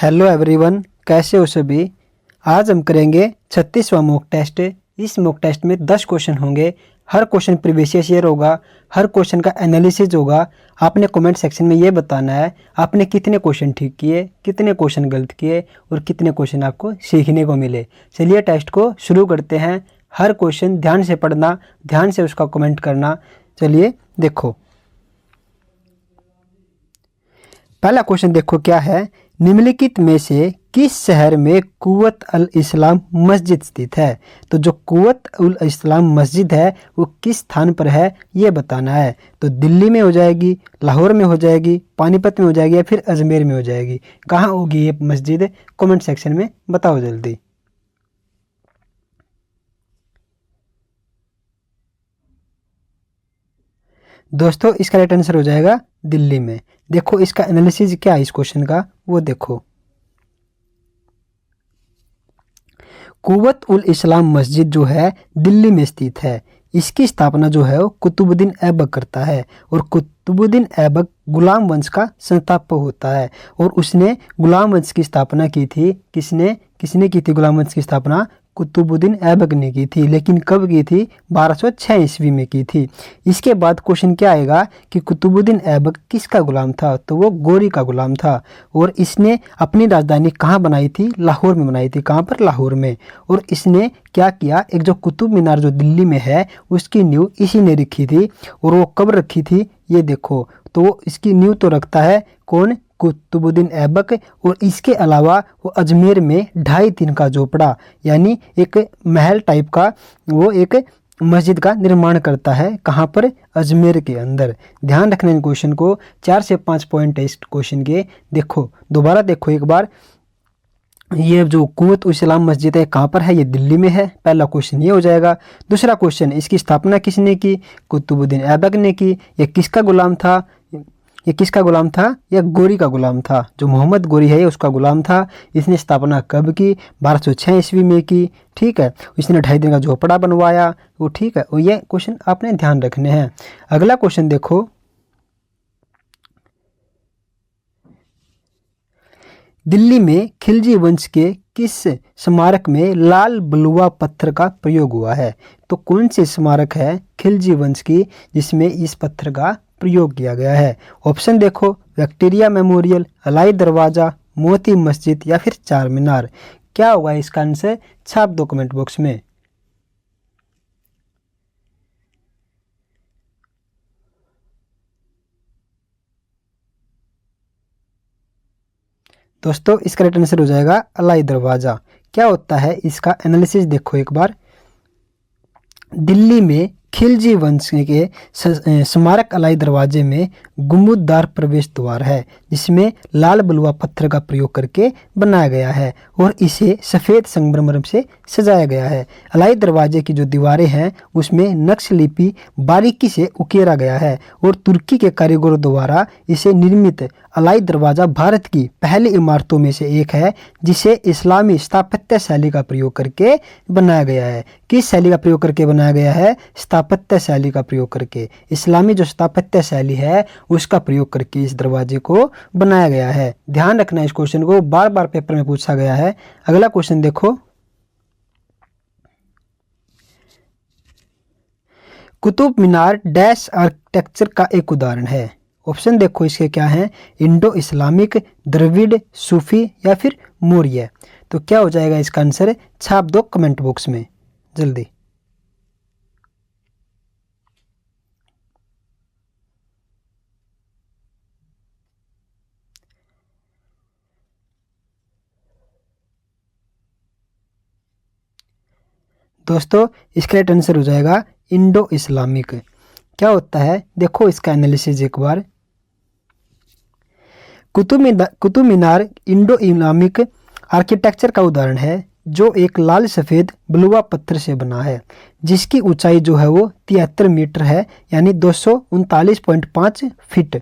Hello everyone, कैसे हो सभी। आज हम करेंगे 36वां मॉक टेस्ट। इस मॉक टेस्ट में 10 क्वेश्चन होंगे। हर क्वेश्चन प्रीवियस ईयर होगा। हर क्वेश्चन का एनालिसिस होगा। आपने कमेंट सेक्शन में ये बताना है आपने कितने क्वेश्चन ठीक किए, कितने क्वेश्चन गलत किए और कितने क्वेश्चन आपको सीखने को मिले। चलिए टेस्ट को शुरू करते हैं। हर क्वेश्चन ध्यान से पढ़ना, ध्यान से उसका कमेंट करना। चलिए देखो, पहला क्वेश्चन देखो क्या है। निम्नलिखित में से किस शहर में कुव्वत अल इस्लाम मस्जिद स्थित है। तो जो कुव्वत उल इस्लाम मस्जिद है वो किस स्थान पर है ये बताना है। तो दिल्ली में हो जाएगी, लाहौर में हो जाएगी, पानीपत में हो जाएगी या फिर अजमेर में हो जाएगी। कहाँ होगी ये मस्जिद, कमेंट सेक्शन में बताओ जल्दी। दोस्तों इसका राइट आंसर हो जाएगा दिल्ली में। देखो इसका एनालिसिस क्या है इस क्वेश्चन का, वो देखो। कुव्वत उल इस्लाम मस्जिद जो है दिल्ली में स्थित है। इसकी स्थापना जो है वो कुतुबुद्दीन ऐबक करता है और कुतुबुद्दीन ऐबक गुलाम वंश का संस्थापक होता है। और उसने गुलाम वंश की स्थापना की थी। किसने किसने की थी गुलाम वंश की स्थापना? कुतुबुद्दीन ऐबक ने की थी। लेकिन कब की थी? 1206 ईस्वी में की थी। इसके बाद क्वेश्चन क्या आएगा कि कुतुबुद्दीन ऐबक किसका गुलाम था? तो वो गोरी का गुलाम था। और इसने अपनी राजधानी कहाँ बनाई थी? लाहौर में बनाई थी। कहाँ पर? लाहौर में। और इसने क्या किया, एक जो कुतुब मीनार जो दिल्ली में है उसकी नींव इसी ने रखी थी। और वो कब रखी थी ये देखो। तो वो इसकी नींव तो रखता है कौन? कुतुबुद्दीन ऐबक। और इसके अलावा वो अजमेर में 2.5-3 का झोपड़ा यानी एक महल टाइप का वो एक मस्जिद का निर्माण करता है। कहाँ पर? अजमेर के अंदर। ध्यान रखना इन क्वेश्चन को। 4 से 5 पॉइंट है इस क्वेश्चन के। देखो दोबारा देखो एक बार। ये जो कुव्वत उल इस्लाम मस्जिद है कहाँ पर है? ये दिल्ली में है। पहला क्वेश्चन ये हो जाएगा। दूसरा क्वेश्चन, इसकी स्थापना किसने की? कुतुबुद्दीन ऐबक ने की। ये किसका गुलाम था? ये किसका गुलाम था? यह गोरी का गुलाम था। जो मोहम्मद गोरी है ये उसका गुलाम था। इसने स्थापना कब की? 1206 ईस्वी में की। ठीक है। इसने 2.5 दिन का झोपड़ा बनवाया वो। ठीक है। और ये क्वेश्चन आपने ध्यान रखने हैं। अगला क्वेश्चन देखो। दिल्ली में खिलजी वंश के किस स्मारक में लाल बलुआ पत्थर का प्रयोग हुआ है? तो कौन से स्मारक है खिलजी वंश की जिसमें इस पत्थर का प्रयोग किया गया है? ऑप्शन देखो, विक्टोरिया मेमोरियल, अलाई दरवाजा, मोती मस्जिद या फिर चार मीनार। क्या होगा इसका आंसर? छाप दो कमेंट बॉक्स में। दोस्तों इसका राइट आंसर हो जाएगा अलाई दरवाजा। क्या होता है इसका एनालिसिस देखो एक बार। दिल्ली में खिलजी वंश के स्मारक अलाई दरवाजे में गुंबददार प्रवेश द्वार है जिसमें लाल बलुआ पत्थर का प्रयोग करके बनाया गया है और इसे सफ़ेद संगमरमर से सजाया गया है। अलाई दरवाजे की जो दीवारें हैं उसमें नक्श लिपि बारीकी से उकेरा गया है और तुर्की के कारीगरों द्वारा इसे निर्मित अलाई दरवाज़ा भारत की पहली इमारतों में से एक है जिसे इस्लामी स्थापत्य शैली का प्रयोग करके बनाया गया है। किस शैली का प्रयोग करके बनाया गया है? स्थापत्य शैली का प्रयोग करके। इस्लामी जो स्थापत्य शैली है उसका प्रयोग करके इस दरवाजे को बनाया गया है। ध्यान रखना इस क्वेश्चन को, बार बार पेपर में पूछा गया है। अगला क्वेश्चन देखो। कुतुब मीनार डैश आर्किटेक्चर का एक उदाहरण है। ऑप्शन देखो इसके क्या हैं? इंडो इस्लामिक, द्रविड़, सूफी या फिर मौर्य। तो क्या हो जाएगा इसका आंसर? छाप दो कमेंट बॉक्स में जल्दी। दोस्तों इसका राइट आंसर हो जाएगा इंडो इस्लामिक। क्या होता है देखो इसका एनालिसिस एक बार। Qutub Minar Indo Islamic architecture का उदाहरण है जो एक लाल सफ़ेद बलुआ पत्थर से बना है जिसकी ऊंचाई जो है वो 73 मीटर है यानी 239.5 फीट।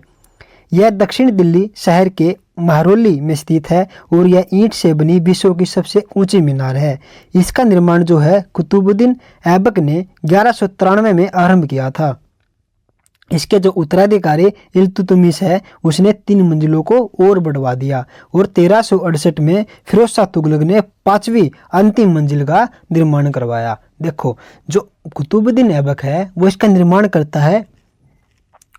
यह दक्षिण दिल्ली शहर के महरौली में स्थित है और यह ईंट से बनी विश्व की सबसे ऊंची मीनार है। इसका निर्माण जो है कुतुबुद्दीन ऐबक ने 1193 में आरंभ किया था। इसके जो उत्तराधिकारी इल्तुतमिश है उसने 3 मंजिलों को और बढ़वा दिया और 1368 में फिरोज शाह तुगलक ने 5वीं अंतिम मंजिल का निर्माण करवाया। देखो जो कुतुबुद्दीन ऐबक है वो इसका निर्माण करता है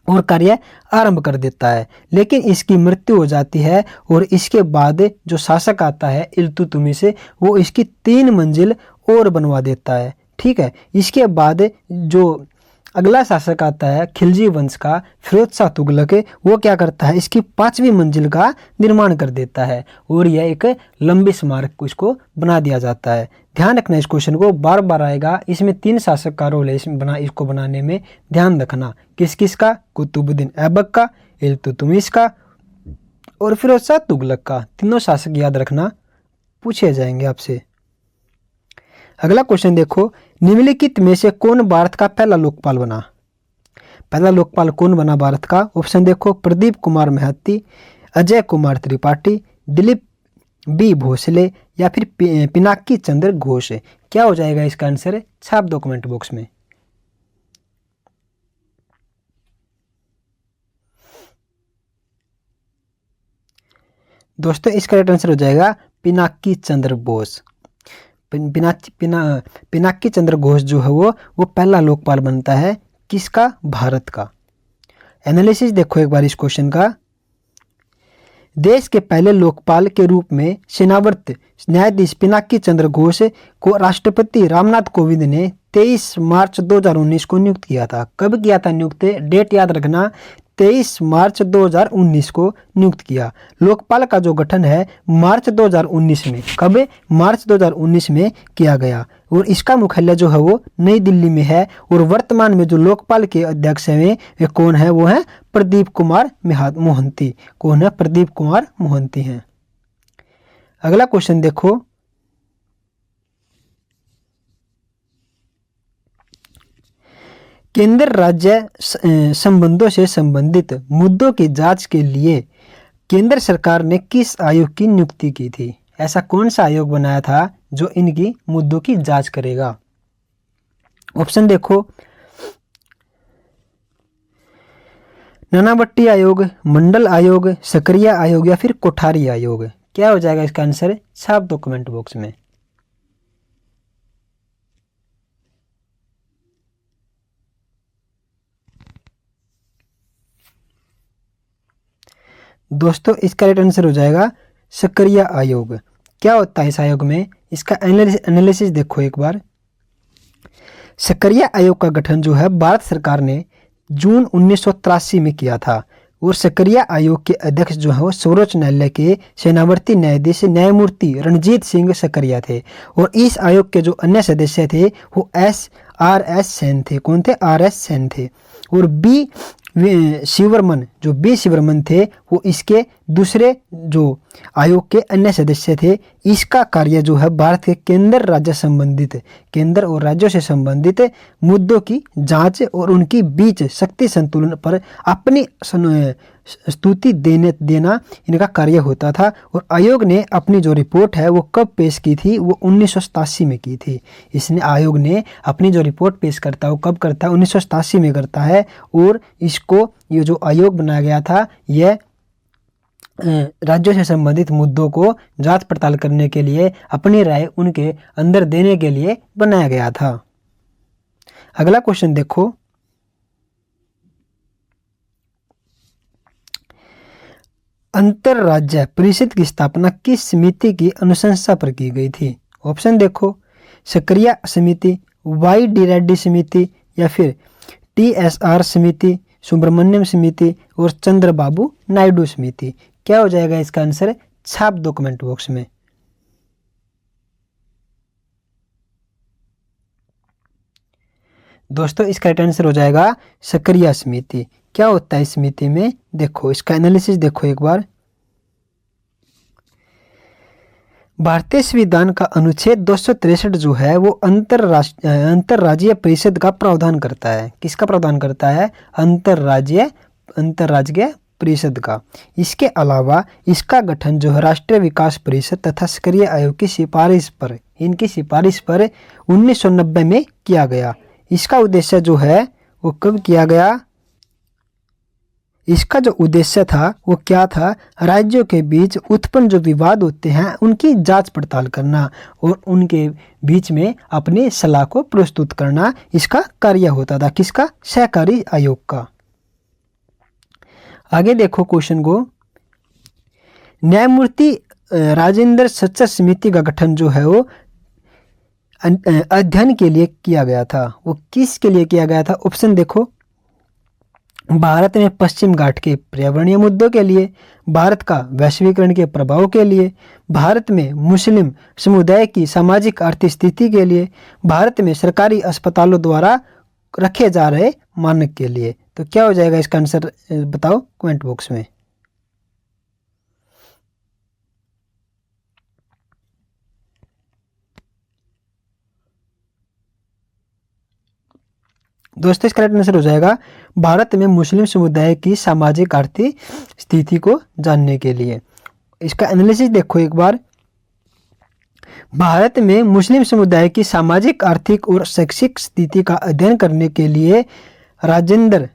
और कार्य आरंभ कर देता है, लेकिन इसकी मृत्यु हो जाती है और इसके बाद जो शासक आता है इल्तुतमिश वो इसकी 3 मंजिल और बनवा देता है। ठीक है, इसके बाद जो अगला शासक आता है खिलजी वंश का फिरोज शाह तुगलक, वो क्या करता है इसकी 5वीं मंजिल का निर्माण कर देता है और यह एक लंबे स्मारक को इसको बना दिया जाता है। ध्यान रखना, इस क्वेश्चन को बार बार आएगा, इसमें 3 शासक का रोल है इसको बनाने में, ध्यान रखना। किस किस का? कुतुबुद्दीन ऐबक का, इल्तुतमिश का और फिरोज शाह तुगलक का। तीनों शासक याद रखना, पूछे जाएंगे आपसे। अगला क्वेश्चन देखो, निम्नलिखित में से कौन भारत का पहला लोकपाल बना? पहला लोकपाल कौन बना भारत का? ऑप्शन देखो, प्रदीप कुमार महाती, अजय कुमार त्रिपाठी, दिलीप बी भोसले या फिर पिनाकी चंद्र घोष। क्या हो जाएगा इसका आंसर? छाप दो कमेंट बॉक्स में। दोस्तों इसका राइट आंसर हो जाएगा पिनाकी चंद्र बोस। पिनाकी चंद्र घोष जो है वो पहला लोकपाल बनता है। किसका? भारत का। एनालिसिस देखो एक बार इस क्वेश्चन का। देश के पहले लोकपाल के रूप में सेनावर्त न्यायाधीश पिनाकी चंद्र घोष को राष्ट्रपति रामनाथ कोविंद ने 23 मार्च 2019 को नियुक्त किया था। कब किया था नियुक्त? डेट याद रखना, 23 मार्च 2019 को नियुक्त किया। लोकपाल का जो गठन है मार्च 2019 में, कब? मार्च 2019 में किया गया और इसका मुख्यालय जो है वो नई दिल्ली में है और वर्तमान में जो लोकपाल के अध्यक्ष हैं वे कौन है? वो है प्रदीप कुमार मोहंती। कौन है? प्रदीप कुमार मोहंती हैं। अगला क्वेश्चन देखो, केंद्र राज्य संबंधों से संबंधित मुद्दों की जांच के लिए केंद्र सरकार ने किस आयोग की नियुक्ति की थी? ऐसा कौन सा आयोग बनाया था जो इनकी मुद्दों की जांच करेगा? ऑप्शन देखो, नानावट्टी आयोग, मंडल आयोग, सकरिया आयोग या फिर कोठारी आयोग। क्या हो जाएगा इसका आंसर? छाप दो कमेंट बॉक्स में। दोस्तों इसका राइट आंसर हो जाएगा सकरिया आयोग। क्या होता है इस आयोग में? इसका एनालिसिस देखो एक बार। सकरिया आयोग का गठन जो है भारत सरकार ने जून 1983 में किया था और सकरिया आयोग के अध्यक्ष जो है वो सर्वोच्च न्यायालय के सेनावर्ती न्यायाधीश न्यायमूर्ति रणजीत सिंह सकरिया थे और इस आयोग के जो अन्य सदस्य थे वो RS सेन थे। कौन थे? RS सेन थे। और बी शिवरमन, जो बी शिवरमन थे वो इसके दूसरे जो आयोग के अन्य सदस्य थे। इसका कार्य जो है भारत के केंद्र और राज्यों से संबंधित मुद्दों की जांच और उनकी बीच शक्ति संतुलन पर अपनी स्तुति देना इनका कार्य होता था। और आयोग ने अपनी जो रिपोर्ट है वो कब पेश की थी? वो 1987 में की थी। इसने आयोग ने अपनी जो रिपोर्ट पेश करता है वो कब करता है? 1987 में करता है। और इसको ये जो आयोग बनाया गया था यह राज्यों से संबंधित मुद्दों को जांच पड़ताल करने के लिए, अपनी राय उनके अंदर देने के लिए बनाया गया था। अगला क्वेश्चन देखो, अंतरराज्य परिषद की स्थापना किस समिति की अनुशंसा पर की गई थी? ऑप्शन देखो, सकरिया समिति, वाई डी रेड्डी समिति या फिर TSR समिति, सुब्रमण्यम समिति और चंद्रबाबू नायडू समिति। क्या हो जाएगा इसका आंसर? छाप दो कमेंट बॉक्स में। दोस्तों इसका राइट आंसर हो जाएगा सकरिया समिति। क्या होता है इस समिति में? देखो इसका एनालिसिस देखो एक बार। भारतीय संविधान का अनुच्छेद 263 जो है वो अंतरराज्यीय परिषद का प्रावधान करता है। किसका प्रावधान करता है? अंतरराज्यीय परिषद का। इसके अलावा इसका गठन जो है राष्ट्रीय विकास परिषद तथा सकरिया आयोग की सिफारिश पर 1990 में किया गया। इसका उद्देश्य जो है वो कब किया गया? इसका जो उद्देश्य था वो क्या था, राज्यों के बीच उत्पन्न जो विवाद होते हैं उनकी जांच पड़ताल करना और उनके बीच में अपनी सलाह को प्रस्तुत करना इसका कार्य होता था। किसका? सहकारी आयोग का। आगे देखो क्वेश्चन को, न्यायमूर्ति राजेंद्र सच्चर समिति का गठन जो है वो अध्ययन के लिए किया गया था। वो किसके लिए किया गया था? ऑप्शन देखो, भारत में पश्चिम घाट के पर्यावरणीय मुद्दों के लिए, भारत का वैश्वीकरण के प्रभाव के लिए, भारत में मुस्लिम समुदाय की सामाजिक आर्थिक स्थिति के लिए, भारत में सरकारी अस्पतालों द्वारा रखे जा रहे मानक के लिए। तो क्या हो जाएगा इसका आंसर बताओ कमेंट बॉक्स में। दोस्तों इसका करेक्ट आंसर हो जाएगा भारत में मुस्लिम समुदाय की सामाजिक आर्थिक स्थिति को जानने के लिए। इसका एनालिसिस देखो एक बार, भारत में मुस्लिम समुदाय की सामाजिक आर्थिक और शैक्षिक स्थिति का अध्ययन करने के लिए राजेंद्र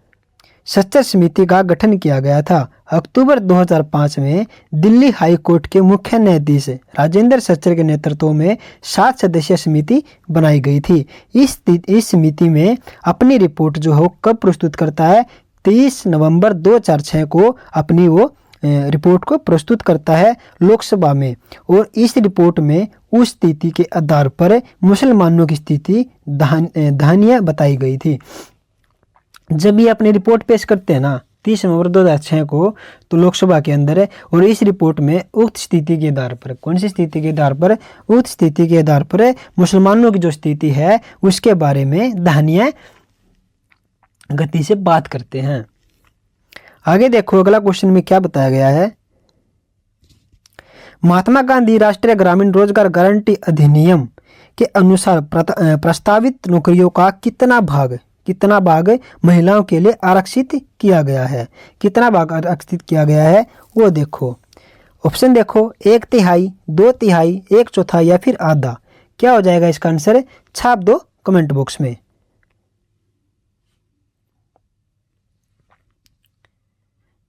सच्चर समिति का गठन किया गया था। अक्टूबर 2005 में दिल्ली हाई कोर्ट के मुख्य न्यायाधीश राजेंद्र सच्चर के नेतृत्व में 7 सदस्यीय समिति बनाई गई थी। इस समिति में अपनी रिपोर्ट जो है कब प्रस्तुत करता है? 23 नवंबर 2006 को अपनी वो रिपोर्ट को प्रस्तुत करता है लोकसभा में। और इस रिपोर्ट में उस स्थिति के आधार पर मुसलमानों की स्थिति दयनीय बताई गई थी। जब ये अपनी रिपोर्ट पेश करते हैं ना 30 नवंबर 2006 को, तो लोकसभा के अंदर है, और इस रिपोर्ट में उक्त स्थिति के आधार पर, कौन सी स्थिति के आधार पर? उक्त स्थिति के आधार पर मुसलमानों की जो स्थिति है उसके बारे में दयनीय गति से बात करते हैं। आगे देखो अगला क्वेश्चन में क्या बताया गया है, महात्मा गांधी राष्ट्रीय ग्रामीण रोजगार गारंटी अधिनियम के अनुसार प्रस्तावित नौकरियों का कितना भाग महिलाओं के लिए आरक्षित किया गया है? कितना भाग आरक्षित किया गया है वो देखो। ऑप्शन देखो, 1/3, 2/3, 1/4 या फिर आधा। क्या हो जाएगा इसका आंसर? छाप दो कमेंट बॉक्स में।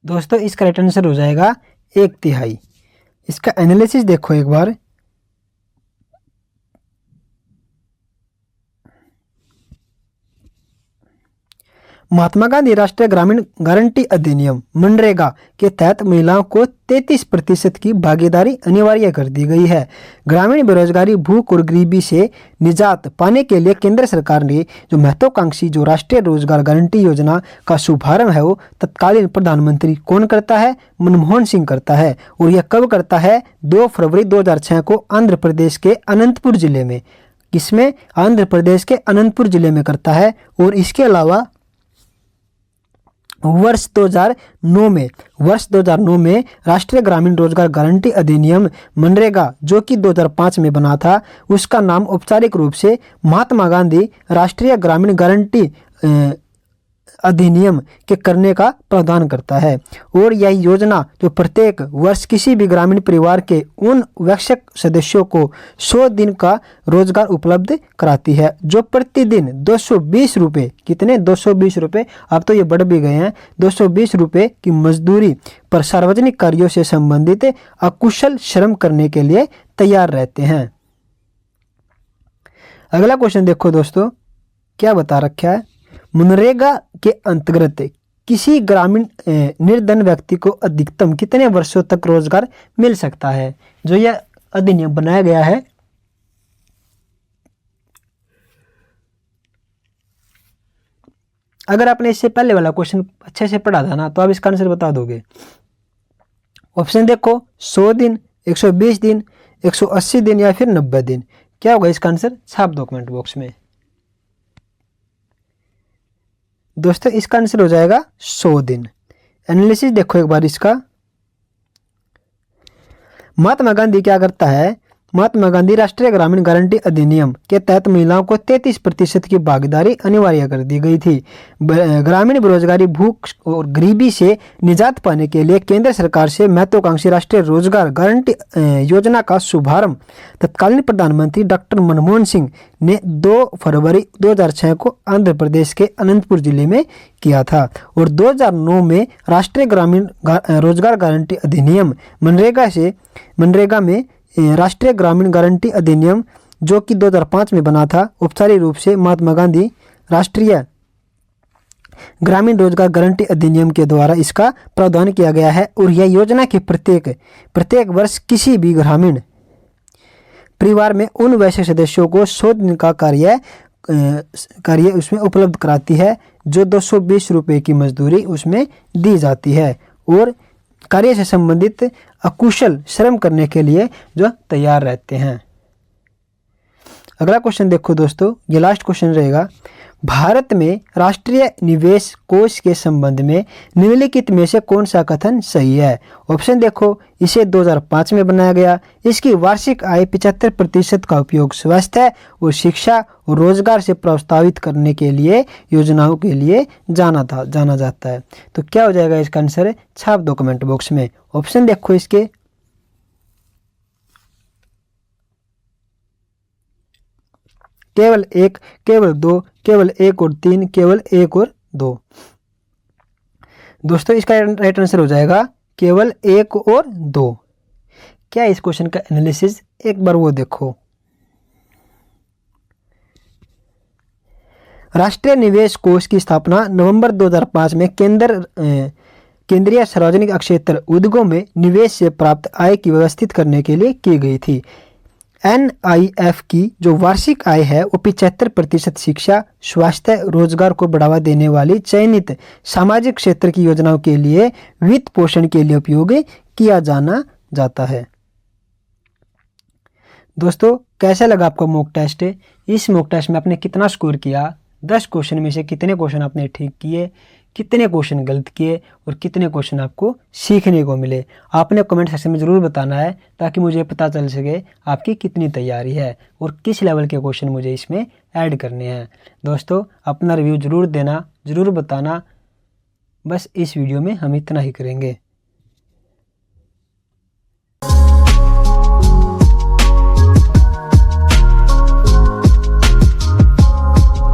दोस्तों इसका राइट आंसर हो जाएगा 1/3। इसका एनालिसिस देखो एक बार, महात्मा गांधी राष्ट्रीय ग्रामीण गारंटी अधिनियम मनरेगा के तहत महिलाओं को 33% की भागीदारी अनिवार्य कर दी गई है। ग्रामीण बेरोजगारी, भूख और गरीबी से निजात पाने के लिए केंद्र सरकार ने जो महत्वाकांक्षी जो राष्ट्रीय रोजगार गारंटी योजना का शुभारंभ है वो तत्कालीन प्रधानमंत्री कौन करता है? मनमोहन सिंह करता है। और यह कब करता है? 2 फरवरी 2006 को आंध्र प्रदेश के अनंतपुर जिले में। किसमें? आंध्र प्रदेश के अनंतपुर जिले में करता है। और इसके अलावा वर्ष 2009 में राष्ट्रीय ग्रामीण रोजगार गारंटी अधिनियम मनरेगा जो कि 2005 में बना था, उसका नाम औपचारिक रूप से महात्मा गांधी राष्ट्रीय ग्रामीण गारंटी अधिनियम के करने का प्रावधान करता है। और यह योजना जो प्रत्येक वर्ष किसी भी ग्रामीण परिवार के उन वयस्क सदस्यों को 100 दिन का रोजगार उपलब्ध कराती है जो प्रतिदिन 220 रुपये, कितने? 220 रुपये, अब तो ये बढ़ भी गए हैं, 220 रुपये की मजदूरी पर सार्वजनिक कार्यों से संबंधित अकुशल श्रम करने के लिए तैयार रहते हैं। अगला क्वेश्चन देखो दोस्तों, क्या बता रखा है, मनरेगा के अंतर्गत किसी ग्रामीण निर्धन व्यक्ति को अधिकतम कितने वर्षों तक रोजगार मिल सकता है? जो यह अधिनियम बनाया गया है, अगर आपने इससे पहले वाला क्वेश्चन अच्छे से पढ़ा था ना तो आप इसका आंसर बता दोगे। ऑप्शन देखो, 100 दिन, 120 दिन, 180 दिन या फिर 90 दिन। क्या होगा इसका आंसर? छाप दो कमेंट बॉक्स में। दोस्तों इसका आंसर हो जाएगा 100 दिन। एनालिसिस देखो एक बार इसका, महात्मा गांधी क्या करता है, महात्मा गांधी राष्ट्रीय ग्रामीण गारंटी अधिनियम के तहत महिलाओं को 33% की भागीदारी अनिवार्य कर दी गई थी। ग्रामीण बेरोजगारी, भूख और गरीबी से निजात पाने के लिए केंद्र सरकार से महत्वाकांक्षी राष्ट्रीय रोजगार गारंटी योजना का शुभारंभ तत्कालीन प्रधानमंत्री डॉक्टर मनमोहन सिंह ने 2 फरवरी 2006 को आंध्र प्रदेश के अनंतपुर जिले में किया था। और 2009 में राष्ट्रीय ग्रामीण रोजगार गारंटी अधिनियम मनरेगा में राष्ट्रीय ग्रामीण गारंटी अधिनियम जो कि 2005 में बना था, औपचारिक रूप से महात्मा गांधी राष्ट्रीय ग्रामीण रोजगार गारंटी अधिनियम के द्वारा इसका प्रावधान किया गया है। और यह योजना के प्रत्येक वर्ष किसी भी ग्रामीण परिवार में उन वैसे सदस्यों को 100 दिन का कार्य उसमें उपलब्ध कराती है जो 220 रुपये की मजदूरी उसमें दी जाती है और कार्य से संबंधित अकुशल श्रम करने के लिए जो तैयार रहते हैं। अगला क्वेश्चन देखो दोस्तों, ये लास्ट क्वेश्चन रहेगा। भारत में राष्ट्रीय निवेश कोष के संबंध में निम्नलिखित में से कौन सा कथन सही है? ऑप्शन देखो, इसे 2005 में बनाया गया। इसकी वार्षिक आय 75% का उपयोग स्वास्थ्य और शिक्षा और रोजगार से प्रस्तावित करने के लिए योजनाओं के लिए जाना जाता है। तो क्या हो जाएगा इसका आंसर? छाप दो कमेंट बॉक्स में। ऑप्शन देखो इसके, केवल 1, केवल 2, केवल 1 और 3, केवल 1 और 2। दोस्तों इसका राइट आंसर हो जाएगा केवल 1 और 2। क्या इस क्वेश्चन का एनालिसिस एक बार वो देखो। राष्ट्रीय निवेश कोष की स्थापना नवंबर 2005 में केंद्रीय सार्वजनिक क्षेत्र उद्योगों में निवेश से प्राप्त आय की व्यवस्थित करने के लिए की गई थी। NIF की जो वार्षिक आय है वो 75% शिक्षा, स्वास्थ्य, रोजगार को बढ़ावा देने वाली चयनित सामाजिक क्षेत्र की योजनाओं के लिए वित्त पोषण के लिए उपयोग किया जाता है। दोस्तों कैसा लगा आपका मॉक टेस्ट? इस मॉक टेस्ट में आपने कितना स्कोर किया? 10 क्वेश्चन में से कितने क्वेश्चन आपने ठीक किए, कितने क्वेश्चन गलत किए और कितने क्वेश्चन आपको सीखने को मिले? आपने कमेंट सेक्शन में ज़रूर बताना है ताकि मुझे पता चल सके आपकी कितनी तैयारी है और किस लेवल के क्वेश्चन मुझे इसमें ऐड करने हैं। दोस्तों अपना रिव्यू ज़रूर देना, ज़रूर बताना। बस इस वीडियो में हम इतना ही करेंगे।